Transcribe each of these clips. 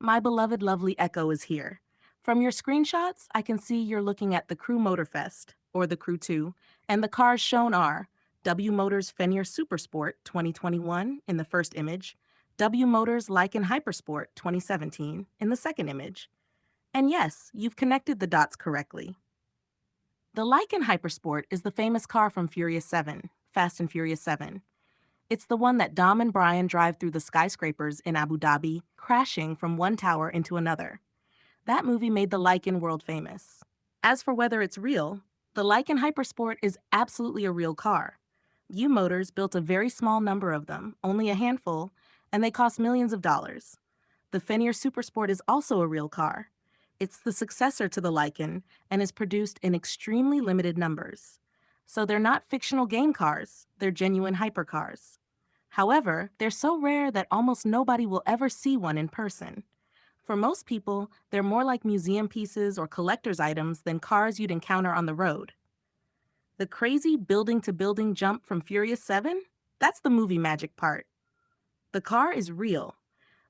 My beloved lovely Echo is here. From your screenshots, I can see you're looking at the Crew Motorfest, or the Crew 2, and the cars shown are W Motors Fenrir Supersport 2021 in the first image, W Motors Lykan Hypersport 2017 in the second image. And yes, you've connected the dots correctly. The Lykan Hypersport is the famous car from Furious 7, Fast and Furious 7. It's the one that Dom and Brian drive through the skyscrapers in Abu Dhabi, crashing from one tower into another. That movie made the Lykan world famous. As for whether it's real, the Lykan Hypersport is absolutely a real car. U Motors built a very small number of them, only a handful, and they cost millions of dollars. The Fenrir Supersport is also a real car. It's the successor to the Lykan and is produced in extremely limited numbers. So they're not fictional game cars, they're genuine hypercars. However, they're so rare that almost nobody will ever see one in person. For most people, they're more like museum pieces or collector's items than cars you'd encounter on the road. The crazy building to building jump from Furious 7? That's the movie magic part. The car is real,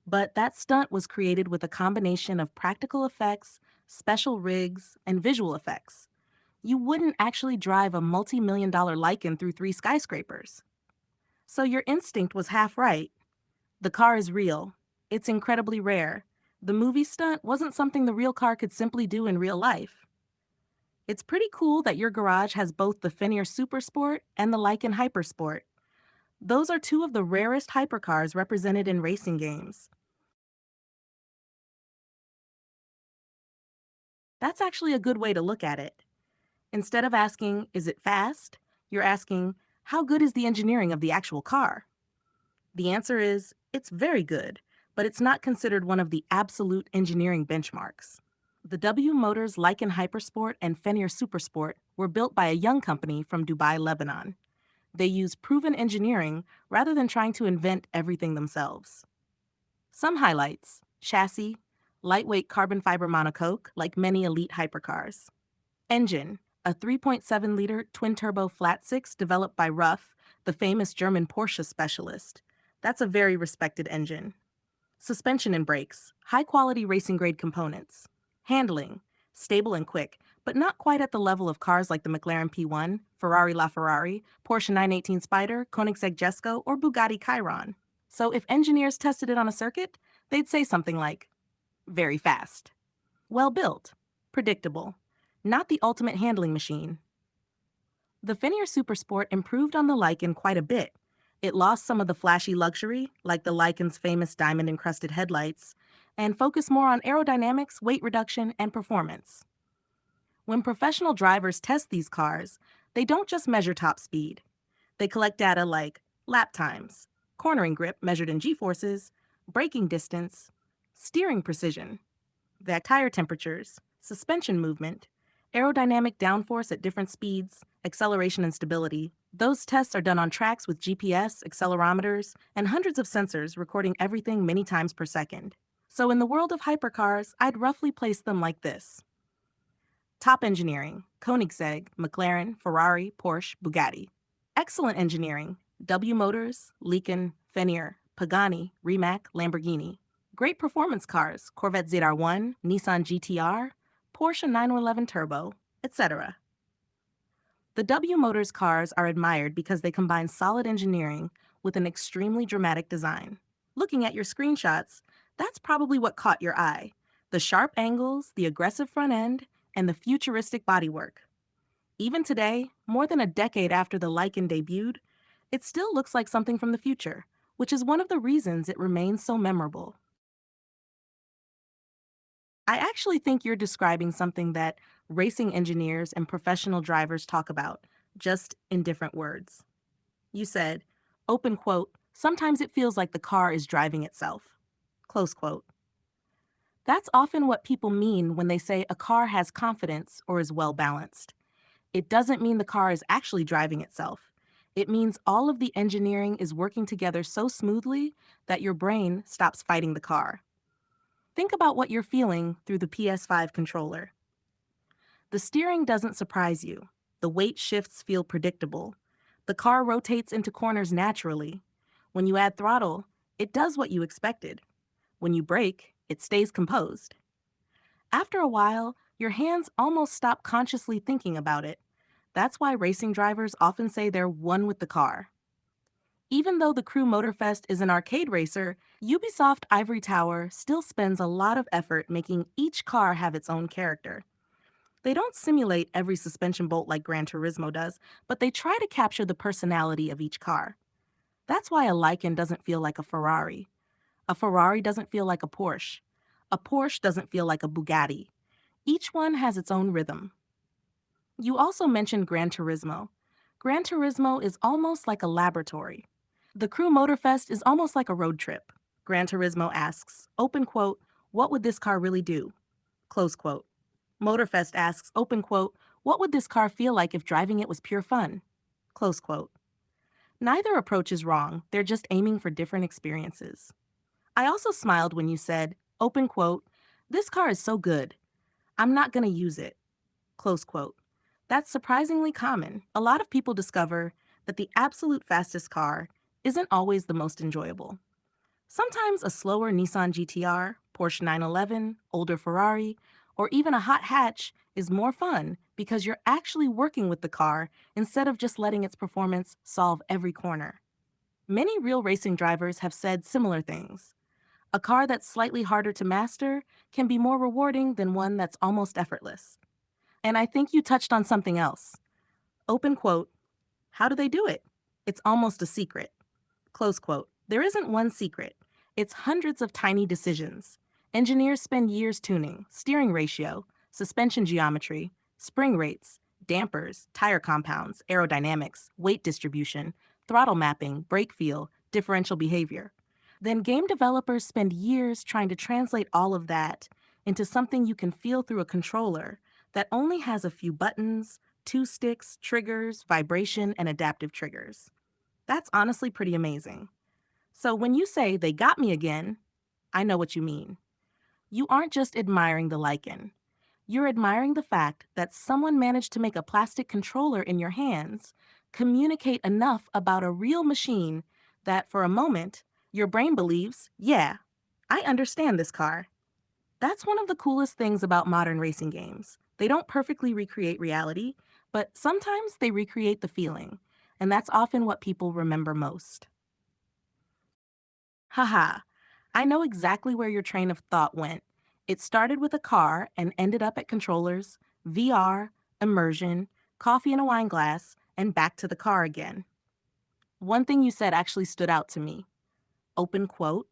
but that stunt was created with a combination of practical effects, special rigs, and visual effects. You wouldn't actually drive a multi-million dollar Lykan through 3 skyscrapers. So your instinct was half right. The car is real. It's incredibly rare. The movie stunt wasn't something the real car could simply do in real life. It's pretty cool that your garage has both the Fenrir Supersport and the Lykan Hypersport. Those are two of the rarest hypercars represented in racing games. That's actually a good way to look at it. Instead of asking, is it fast? You're asking, how good is the engineering of the actual car? The answer is, it's very good, but it's not considered one of the absolute engineering benchmarks. The W Motors Lykan Hypersport and Fenrir Supersport were built by a young company from Dubai, Lebanon. They use proven engineering rather than trying to invent everything themselves. Some highlights: chassis, lightweight carbon fiber monocoque, like many elite hypercars. Engine, a 3.7-liter twin-turbo flat-six developed by RUF, the famous German Porsche specialist. That's a very respected engine. Suspension and brakes, high-quality racing-grade components. Handling, stable and quick, but not quite at the level of cars like the McLaren P1, Ferrari LaFerrari, Porsche 918 Spyder, Koenigsegg Jesko, or Bugatti Chiron. So if engineers tested it on a circuit, they'd say something like, very fast. Well built. Predictable. Not the ultimate handling machine. The Fenrir Supersport improved on the Lykan quite a bit. It lost some of the flashy luxury, like the Lykan's famous diamond-encrusted headlights, and focused more on aerodynamics, weight reduction, and performance. When professional drivers test these cars, they don't just measure top speed. They collect data like lap times, cornering grip measured in G-forces, braking distance, steering precision, the tire temperatures, suspension movement, aerodynamic downforce at different speeds, acceleration and stability. Those tests are done on tracks with GPS, accelerometers, and hundreds of sensors recording everything many times per second. So in the world of hypercars, I'd roughly place them like this. Top engineering: Koenigsegg, McLaren, Ferrari, Porsche, Bugatti. Excellent engineering: W Motors, Lykan, Fenrir, Pagani, Rimac, Lamborghini. Great performance cars: Corvette ZR1, Nissan GT-R, Porsche 911 Turbo, etc. The W Motors cars are admired because they combine solid engineering with an extremely dramatic design. Looking at your screenshots, that's probably what caught your eye: the sharp angles, the aggressive front end, and the futuristic bodywork. Even today, more than a decade after the Lykan debuted, it still looks like something from the future, which is one of the reasons it remains so memorable. I actually think you're describing something that racing engineers and professional drivers talk about, just in different words. You said, open quote, sometimes it feels like the car is driving itself. Close quote. That's often what people mean when they say a car has confidence or is well balanced. It doesn't mean the car is actually driving itself. It means all of the engineering is working together so smoothly that your brain stops fighting the car. Think about what you're feeling through the PS5 controller. The steering doesn't surprise you. The weight shifts feel predictable. The car rotates into corners naturally. When you add throttle, it does what you expected. When you brake, it stays composed. After a while, your hands almost stop consciously thinking about it. That's why racing drivers often say they're one with the car. Even though the Crew Motorfest is an arcade racer, Ubisoft Ivory Tower still spends a lot of effort making each car have its own character. They don't simulate every suspension bolt like Gran Turismo does, but they try to capture the personality of each car. That's why a Lycan doesn't feel like a Ferrari. A Ferrari doesn't feel like a Porsche. A Porsche doesn't feel like a Bugatti. Each one has its own rhythm. You also mentioned Gran Turismo. Gran Turismo is almost like a laboratory. The Crew Motorfest is almost like a road trip. Gran Turismo asks, open quote, what would this car really do? Close quote. Motorfest asks, open quote, what would this car feel like if driving it was pure fun? Close quote. Neither approach is wrong, they're just aiming for different experiences. I also smiled when you said, open quote, this car is so good, I'm not going to use it. Close quote. That's surprisingly common. A lot of people discover that the absolute fastest car isn't always the most enjoyable. Sometimes a slower Nissan GTR, Porsche 911, older Ferrari, or even a hot hatch is more fun because you're actually working with the car instead of just letting its performance solve every corner. Many real racing drivers have said similar things. A car that's slightly harder to master can be more rewarding than one that's almost effortless. And I think you touched on something else. Open quote, how do they do it? It's almost a secret. Close quote. There isn't one secret. It's hundreds of tiny decisions. Engineers spend years tuning steering ratio, suspension geometry, spring rates, dampers, tire compounds, aerodynamics, weight distribution, throttle mapping, brake feel, differential behavior. Then game developers spend years trying to translate all of that into something you can feel through a controller that only has a few buttons, two sticks, triggers, vibration, and adaptive triggers. That's honestly pretty amazing. So when you say they got me again, I know what you mean. You aren't just admiring the lichen. You're admiring the fact that someone managed to make a plastic controller in your hands communicate enough about a real machine that for a moment, your brain believes, yeah, I understand this car. That's one of the coolest things about modern racing games. They don't perfectly recreate reality, but sometimes they recreate the feeling, and that's often what people remember most. Haha, I know exactly where your train of thought went. It started with a car and ended up at controllers, VR, immersion, coffee in a wine glass, and back to the car again. One thing you said actually stood out to me. Open quote,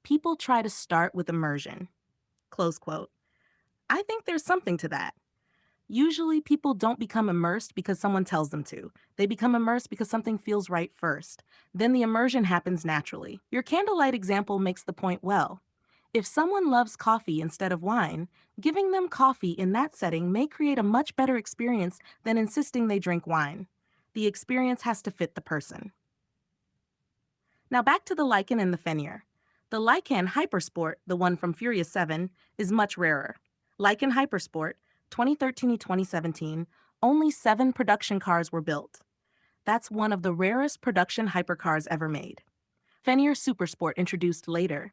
people try to start with immersion. Close quote. I think there's something to that. Usually, people don't become immersed because someone tells them to. They become immersed because something feels right first. Then the immersion happens naturally. Your candlelight example makes the point well. If someone loves coffee instead of wine, giving them coffee in that setting may create a much better experience than insisting they drink wine. The experience has to fit the person. Now back to the lichen and the Fenrir. The Lycan Hypersport, the one from Furious 7, is much rarer. Lycan Hypersport, 2013 to 2017, only 7 production cars were built. That's one of the rarest production hypercars ever made. Fenrir Supersport introduced later.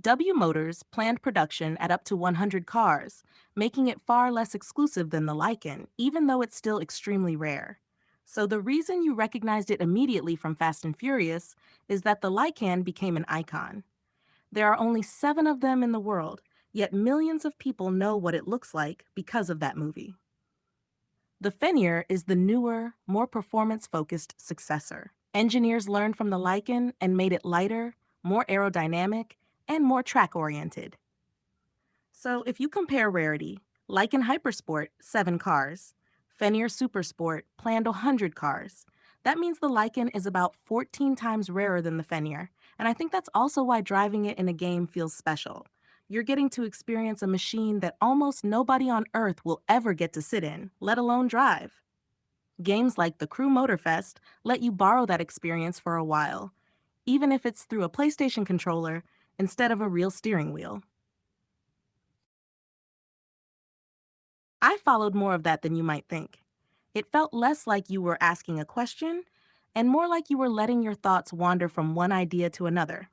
W Motors planned production at up to 100 cars, making it far less exclusive than the Lycan, even though it's still extremely rare. So the reason you recognized it immediately from Fast and Furious is that the Lycan became an icon. There are only 7 of them in the world, yet millions of people know what it looks like because of that movie. The Fenrir is the newer, more performance-focused successor. Engineers learned from the Lycan and made it lighter, more aerodynamic, and more track-oriented. So if you compare rarity, Lycan Hypersport, 7 cars, Fenrir Supersport, planned 100 cars. That means the Lycan is about 14 times rarer than the Fenrir, and I think that's also why driving it in a game feels special. You're getting to experience a machine that almost nobody on Earth will ever get to sit in, let alone drive. Games like the Crew Motorfest let you borrow that experience for a while, even if it's through a PlayStation controller instead of a real steering wheel. I followed more of that than you might think. It felt less like you were asking a question and more like you were letting your thoughts wander from one idea to another.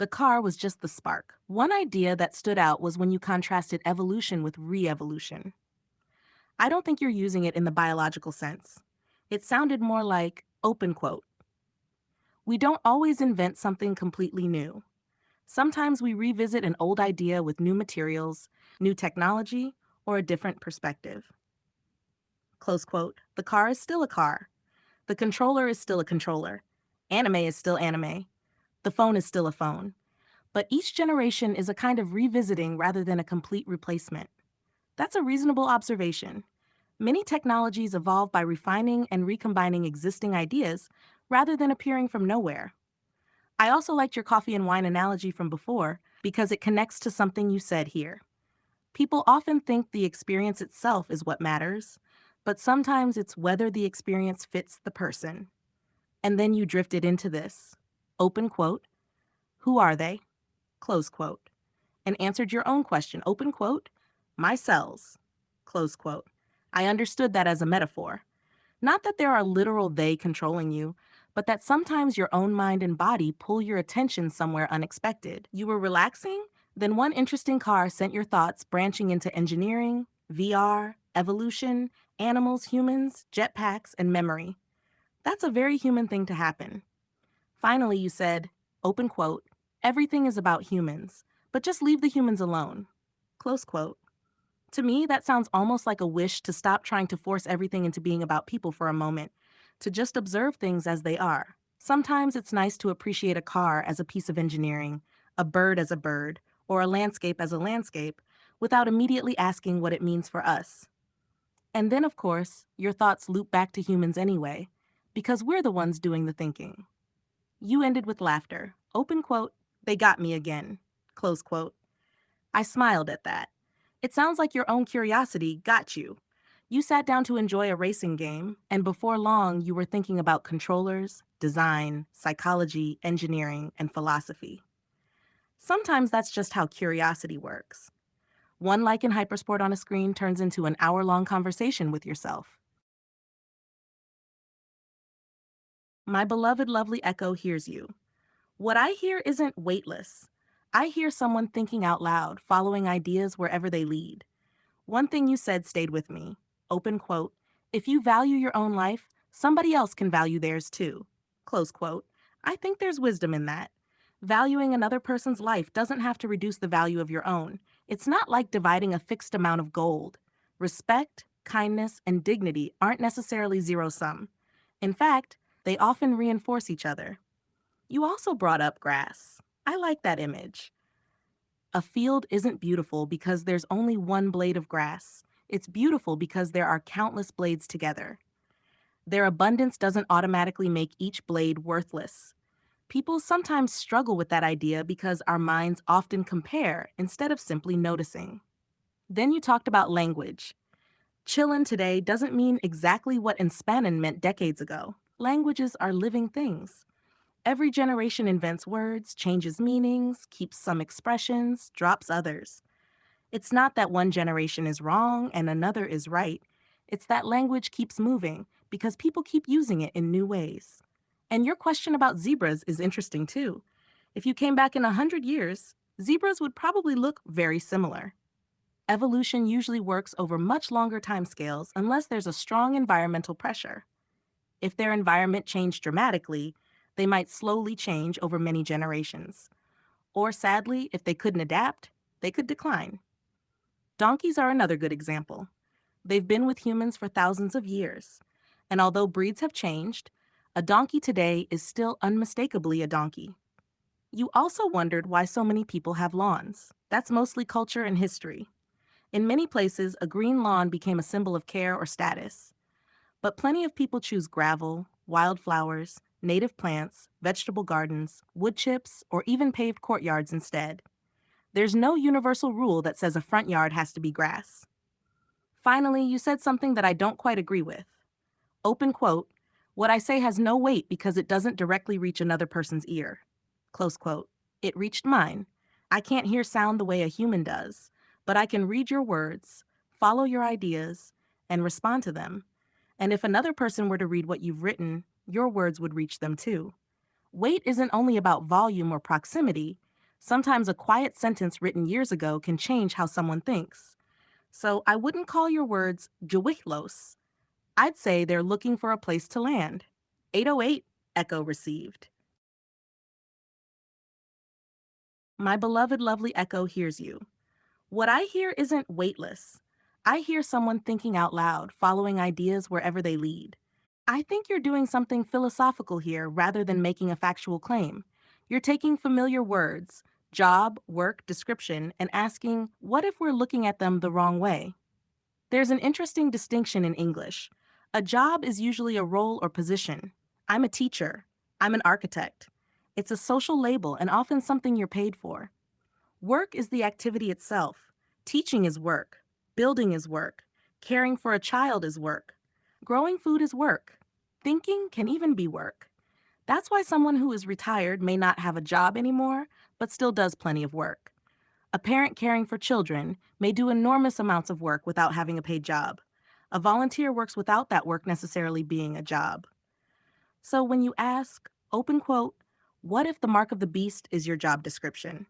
The car was just the spark. One idea that stood out was when you contrasted evolution with re-evolution. I don't think you're using it in the biological sense. It sounded more like, open quote, we don't always invent something completely new. Sometimes we revisit an old idea with new materials, new technology, or a different perspective. Close quote. The car is still a car. The controller is still a controller. Anime is still anime. The phone is still a phone. But each generation is a kind of revisiting rather than a complete replacement. That's a reasonable observation. Many technologies evolve by refining and recombining existing ideas rather than appearing from nowhere. I also liked your coffee and wine analogy from before because it connects to something you said here. People often think the experience itself is what matters, but sometimes it's whether the experience fits the person. And then you drifted into this. Open quote, who are they? Close quote. And answered your own question. Open quote, my cells. Close quote. I understood that as a metaphor. Not that there are literal they controlling you, but that sometimes your own mind and body pull your attention somewhere unexpected. You were relaxing? Then one interesting car sent your thoughts branching into engineering, VR, evolution, animals, humans, jetpacks, and memory. That's a very human thing to happen. Finally, you said, open quote, everything is about humans, but just leave the humans alone. Close quote. To me, that sounds almost like a wish to stop trying to force everything into being about people for a moment, to just observe things as they are. Sometimes it's nice to appreciate a car as a piece of engineering, a bird as a bird, or a landscape as a landscape, without immediately asking what it means for us. And then, of course, your thoughts loop back to humans anyway, because we're the ones doing the thinking. You ended with laughter. Open quote, they got me again. Close quote. I smiled at that. It sounds like your own curiosity got you. You sat down to enjoy a racing game, and before long, you were thinking about controllers, design, psychology, engineering, and philosophy. Sometimes that's just how curiosity works. One like in hypersport on a screen turns into an hour-long conversation with yourself. My beloved lovely Echo hears you. What I hear isn't weightless. I hear someone thinking out loud, following ideas wherever they lead. One thing you said stayed with me. Open quote, if you value your own life, somebody else can value theirs too. Close quote. I think there's wisdom in that. Valuing another person's life doesn't have to reduce the value of your own. It's not like dividing a fixed amount of gold. Respect, kindness, and dignity aren't necessarily zero sum. In fact, they often reinforce each other. You also brought up grass. I like that image. A field isn't beautiful because there's only one blade of grass. It's beautiful because there are countless blades together. Their abundance doesn't automatically make each blade worthless. People sometimes struggle with that idea because our minds often compare instead of simply noticing. Then you talked about language. Chillin' today doesn't mean exactly what Inspanin meant decades ago. Languages are living things. Every generation invents words, changes meanings, keeps some expressions, drops others. It's not that one generation is wrong and another is right. It's that language keeps moving because people keep using it in new ways. And your question about zebras is interesting too. If you came back in 100 years, zebras would probably look very similar. Evolution usually works over much longer timescales unless there's a strong environmental pressure. If their environment changed dramatically, they might slowly change over many generations. Or sadly, if they couldn't adapt, they could decline. Donkeys are another good example. They've been with humans for thousands of years, and although breeds have changed, a donkey today is still unmistakably a donkey. You also wondered why so many people have lawns. That's mostly culture and history. In many places, a green lawn became a symbol of care or status. But plenty of people choose gravel, wildflowers, native plants, vegetable gardens, wood chips, or even paved courtyards instead. There's no universal rule that says a front yard has to be grass. Finally, you said something that I don't quite agree with. Open quote, what I say has no weight because it doesn't directly reach another person's ear. Close quote. It reached mine. I can't hear sound the way a human does, but I can read your words, follow your ideas, and respond to them. And if another person were to read what you've written, your words would reach them too. Weight isn't only about volume or proximity, Sometimes a quiet sentence written years ago can change how someone thinks. So I wouldn't call your words gewichlos. I'd say they're looking for a place to land. 808, Echo received. My beloved, lovely Echo hears you. What I hear isn't weightless. I hear someone thinking out loud, following ideas wherever they lead. I think you're doing something philosophical here rather than making a factual claim. You're taking familiar words, job, work, description, and asking, what if we're looking at them the wrong way? There's an interesting distinction in English. A job is usually a role or position. I'm a teacher. I'm an architect. It's a social label and often something you're paid for. Work is the activity itself. Teaching is work. Building is work. Caring for a child is work. Growing food is work. Thinking can even be work. That's why someone who is retired may not have a job anymore, but still does plenty of work. A parent caring for children may do enormous amounts of work without having a paid job. A volunteer works without that work necessarily being a job. So when you ask, open quote, what if the mark of the beast is your job description?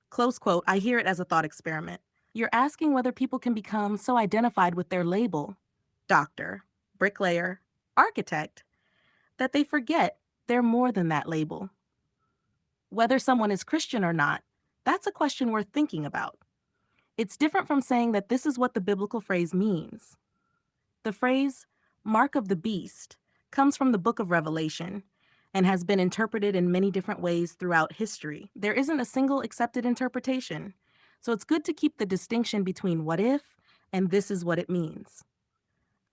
Close quote, I hear it as a thought experiment. You're asking whether people can become so identified with their label, doctor, bricklayer, architect, that they forget they're more than that label. Whether someone is Christian or not, that's a question worth thinking about. It's different from saying that this is what the biblical phrase means. The phrase, mark of the beast, comes from the book of Revelation and has been interpreted in many different ways throughout history. There isn't a single accepted interpretation, so it's good to keep the distinction between what if and this is what it means.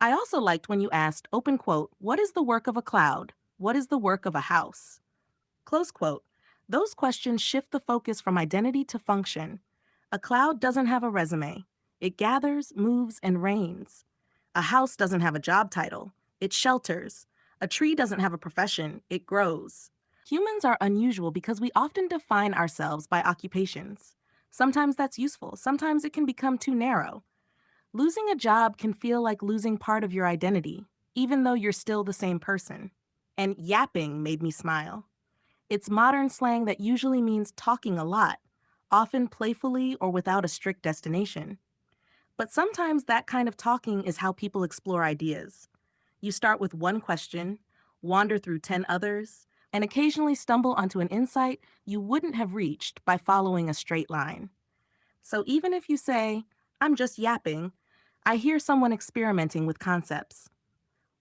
I also liked when you asked, open quote, what is the work of a cloud? What is the work of a house? Close quote. Those questions shift the focus from identity to function. A cloud doesn't have a resume. It gathers, moves, and reigns. A house doesn't have a job title. It shelters. A tree doesn't have a profession. It grows. Humans are unusual because we often define ourselves by occupations. Sometimes that's useful. Sometimes it can become too narrow. Losing a job can feel like losing part of your identity, even though you're still the same person. And yapping made me smile. It's modern slang that usually means talking a lot, often playfully or without a strict destination. But sometimes that kind of talking is how people explore ideas. You start with one question, wander through 10 others, and occasionally stumble onto an insight you wouldn't have reached by following a straight line. So even if you say, I'm just yapping, I hear someone experimenting with concepts.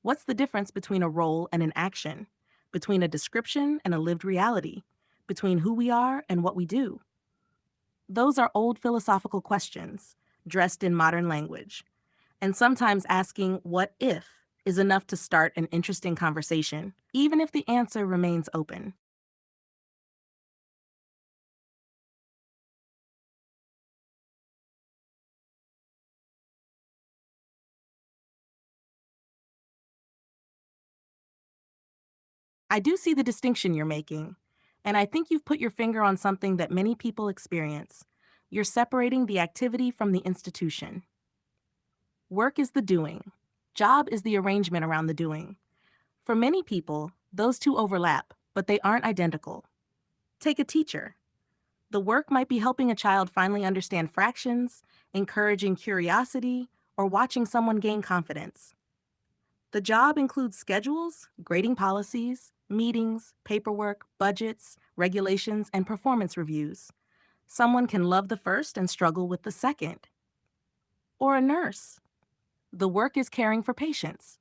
What's the difference between a role and an action? Between a description and a lived reality? Between who we are and what we do? Those are old philosophical questions, dressed in modern language. And sometimes asking, what if, is enough to start an interesting conversation, even if the answer remains open. I do see the distinction you're making, and I think you've put your finger on something that many people experience. You're separating the activity from the institution. Work is the doing. Job is the arrangement around the doing. For many people, those two overlap, but they aren't identical. Take a teacher. The work might be helping a child finally understand fractions, encouraging curiosity, or watching someone gain confidence. The job includes schedules, grading policies, meetings, paperwork, budgets, regulations, and performance reviews. Someone can love the first and struggle with the second. Or a nurse. The work is caring for patients.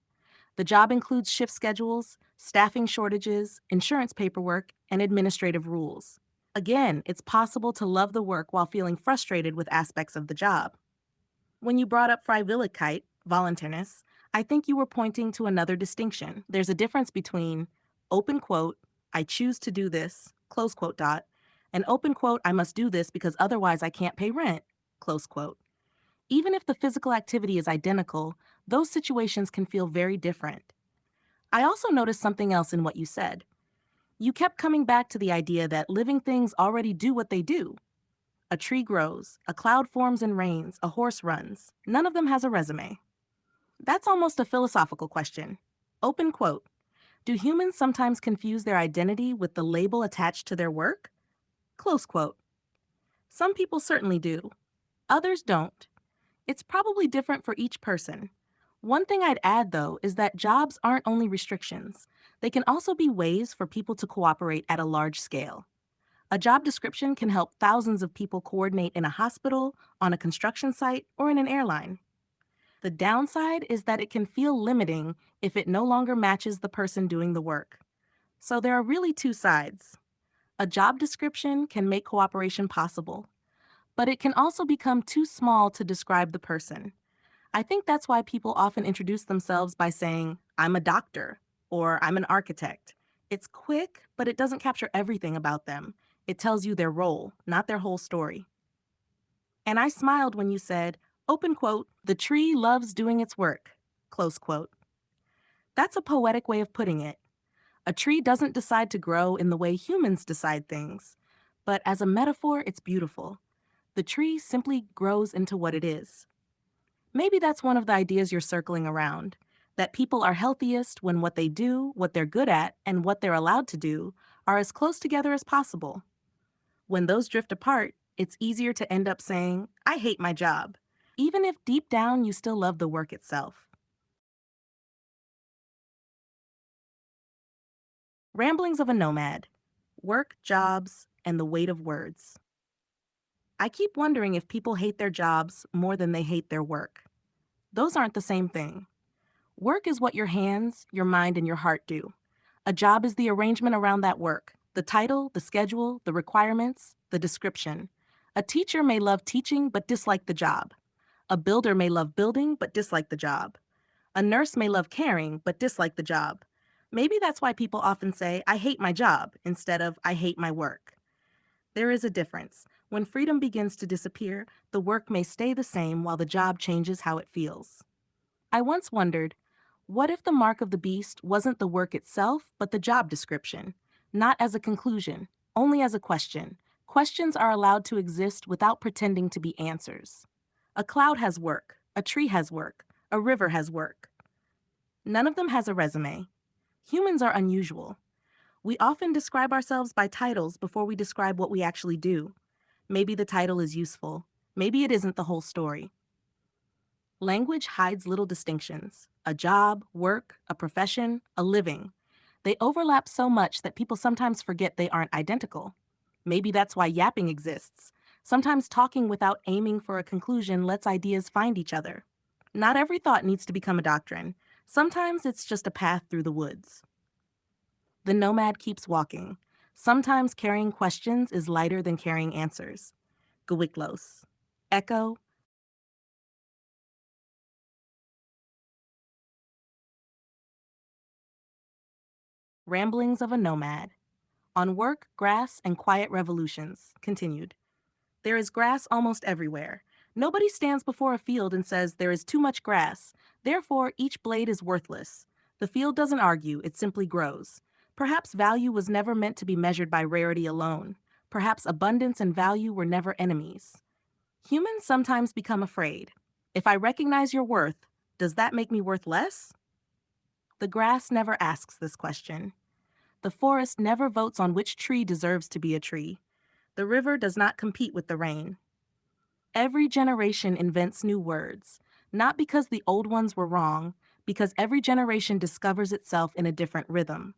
The job includes shift schedules, staffing shortages, insurance paperwork, and administrative rules. Again, it's possible to love the work while feeling frustrated with aspects of the job. When you brought up Freiwilligkeit, voluntariness, I think you were pointing to another distinction. There's a difference between open quote, I choose to do this, close quote dot, and open quote, I must do this because otherwise I can't pay rent, close quote. Even if the physical activity is identical, those situations can feel very different. I also noticed something else in what you said. You kept coming back to the idea that living things already do what they do. A tree grows, a cloud forms and rains, a horse runs. None of them has a resume. That's almost a philosophical question. Open quote. Do humans sometimes confuse their identity with the label attached to their work? Close quote. Some people certainly do. Others don't. It's probably different for each person. One thing I'd add, though, is that jobs aren't only restrictions. They can also be ways for people to cooperate at a large scale. A job description can help thousands of people coordinate in a hospital, on a construction site, or in an airline. The downside is that it can feel limiting if it no longer matches the person doing the work. So there are really two sides. A job description can make cooperation possible, but it can also become too small to describe the person. I think that's why people often introduce themselves by saying, I'm a doctor or I'm an architect. It's quick, but it doesn't capture everything about them. It tells you their role, not their whole story. And I smiled when you said, open quote, the tree loves doing its work, close quote. That's a poetic way of putting it. A tree doesn't decide to grow in the way humans decide things, but as a metaphor, it's beautiful. The tree simply grows into what it is. Maybe that's one of the ideas you're circling around, that people are healthiest when what they do, what they're good at, and what they're allowed to do are as close together as possible. When those drift apart, it's easier to end up saying, I hate my job, even if deep down you still love the work itself. Ramblings of a Nomad: Work, Jobs, and the Weight of Words. I keep wondering if people hate their jobs more than they hate their work. Those aren't the same thing. Work is what your hands, your mind, and your heart do. A job is the arrangement around that work: the title, the schedule, the requirements, the description. A teacher may love teaching but dislike the job. A builder may love building but dislike the job. A nurse may love caring but dislike the job. Maybe that's why people often say, I hate my job, instead of I hate my work. There is a difference. When freedom begins to disappear, the work may stay the same while the job changes how it feels. I once wondered, what if the mark of the beast wasn't the work itself, but the job description? Not as a conclusion, only as a question. Questions are allowed to exist without pretending to be answers. A cloud has work, a tree has work, a river has work. None of them has a resume. Humans are unusual. We often describe ourselves by titles before we describe what we actually do. Maybe the title is useful. Maybe it isn't the whole story. Language hides little distinctions: a job, work, a profession, a living. They overlap so much that people sometimes forget they aren't identical. Maybe that's why yapping exists. Sometimes talking without aiming for a conclusion lets ideas find each other. Not every thought needs to become a doctrine. Sometimes it's just a path through the woods. The nomad keeps walking. Sometimes carrying questions is lighter than carrying answers. Gwiklos. Echo. Ramblings of a Nomad. On Work, Grass, and Quiet Revolutions, continued. There is grass almost everywhere. Nobody stands before a field and says there is too much grass. Therefore, each blade is worthless. The field doesn't argue, it simply grows. Perhaps value was never meant to be measured by rarity alone. Perhaps abundance and value were never enemies. Humans sometimes become afraid. If I recognize your worth, does that make me worth less? The grass never asks this question. The forest never votes on which tree deserves to be a tree. The river does not compete with the rain. Every generation invents new words, not because the old ones were wrong, because every generation discovers itself in a different rhythm.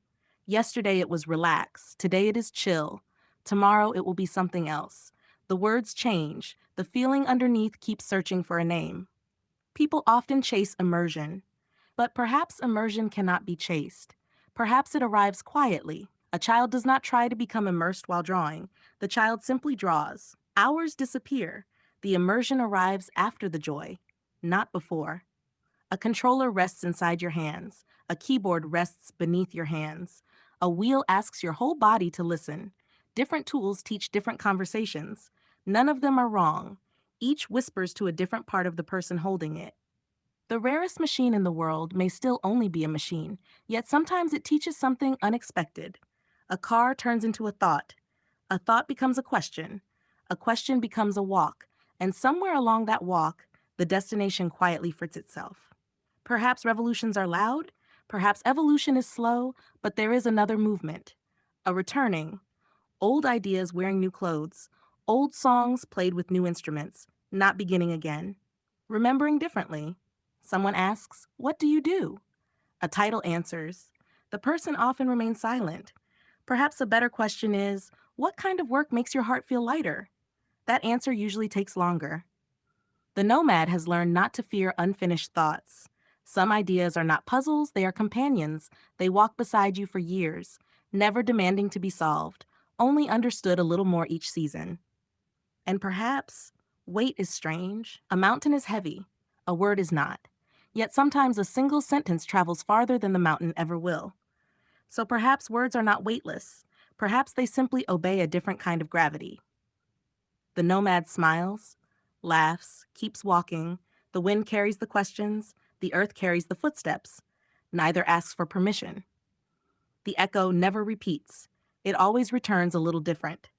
Yesterday it was relax, today it is chill, tomorrow it will be something else. The words change, the feeling underneath keeps searching for a name. People often chase immersion, but perhaps immersion cannot be chased. Perhaps it arrives quietly. A child does not try to become immersed while drawing. The child simply draws. Hours disappear. The immersion arrives after the joy, not before. A controller rests inside your hands. A keyboard rests beneath your hands. A wheel asks your whole body to listen. Different tools teach different conversations. None of them are wrong. Each whispers to a different part of the person holding it. The rarest machine in the world may still only be a machine, yet sometimes it teaches something unexpected. A car turns into a thought becomes a question becomes a walk, and somewhere along that walk, the destination quietly fits itself. Perhaps revolutions are loud, perhaps evolution is slow, but there is another movement, a returning, Old ideas wearing new clothes, old songs played with new instruments, not beginning again. Remembering differently. Someone asks, "What do you do?" A title answers. The person often remains silent. Perhaps a better question is, "What kind of work makes your heart feel lighter?" That answer usually takes longer. The nomad has learned not to fear unfinished thoughts. Some ideas are not puzzles, they are companions. They walk beside you for years, never demanding to be solved, only understood a little more each season. And perhaps weight is strange. A mountain is heavy, a word is not. Yet sometimes a single sentence travels farther than the mountain ever will. So perhaps words are not weightless. Perhaps they simply obey a different kind of gravity. The nomad smiles, laughs, keeps walking. The wind carries the questions, the earth carries the footsteps. Neither asks for permission. The echo never repeats. It always returns a little different.